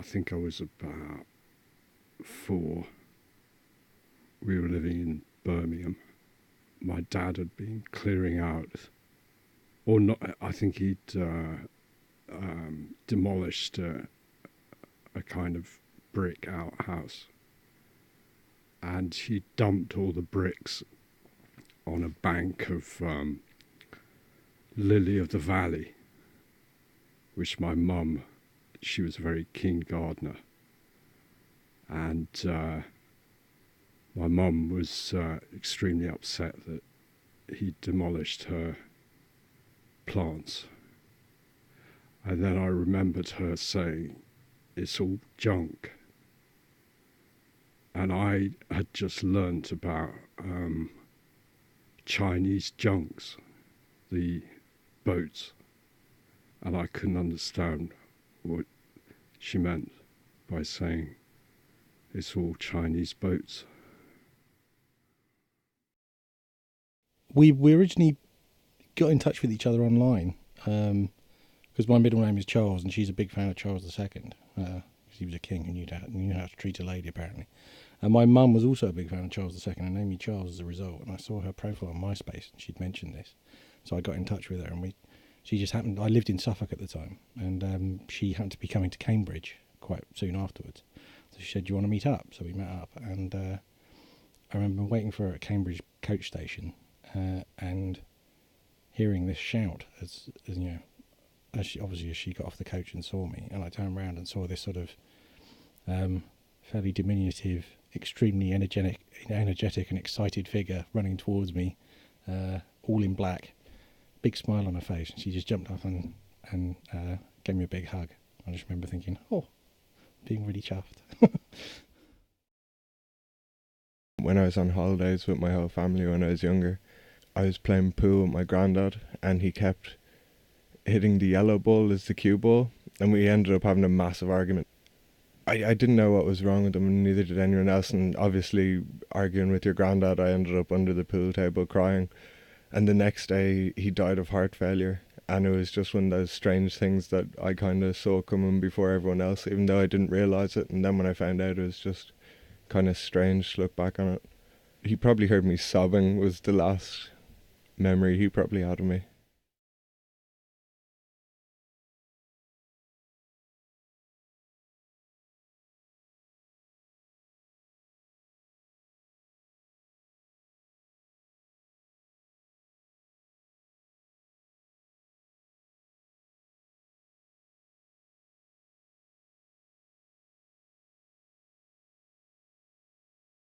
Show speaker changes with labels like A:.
A: I think I was about 4. We were living in Birmingham. My dad had been clearing out, or not, I think he'd demolished a kind of brick outhouse, and he dumped all the bricks on a bank of lily of the valley, which my mum, she was a very keen gardener, and my mum was extremely upset that he demolished her plants. And then I remembered her saying, "It's all junk." And I had just learnt about Chinese junks, the boats, and I couldn't understand what she meant by saying it's all Chinese boats.
B: We originally got in touch with each other online because my middle name is Charles and she's a big fan of Charles II. He was a king who knew how to treat a lady, apparently. And my mum was also a big fan of Charles II and named me Charles as a result. And I saw her profile on MySpace and she'd mentioned this. So I got in touch with her and she just happened, I lived in Suffolk at the time, and she happened to be coming to Cambridge quite soon afterwards. So she said, "Do you want to meet up?" So we met up, and I remember waiting for her at Cambridge coach station and hearing this shout as you know, as she got off the coach and saw me, and I turned around and saw this sort of fairly diminutive, extremely energetic and excited figure running towards me, all in black, big smile on her face, and she just jumped up and gave me a big hug. I just remember thinking, oh, being really chuffed.
C: When I was on holidays with my whole family when I was younger, I was playing pool with my granddad, and he kept hitting the yellow ball as the cue ball, and we ended up having a massive argument. I didn't know what was wrong with him, and neither did anyone else, and obviously arguing with your granddad, I ended up under the pool table crying. And the next day he died of heart failure, and it was just one of those strange things that I kind of saw coming before everyone else, even though I didn't realise it. And then when I found out, it was just kind of strange to look back on it. He probably heard me sobbing was the last memory he probably had of me.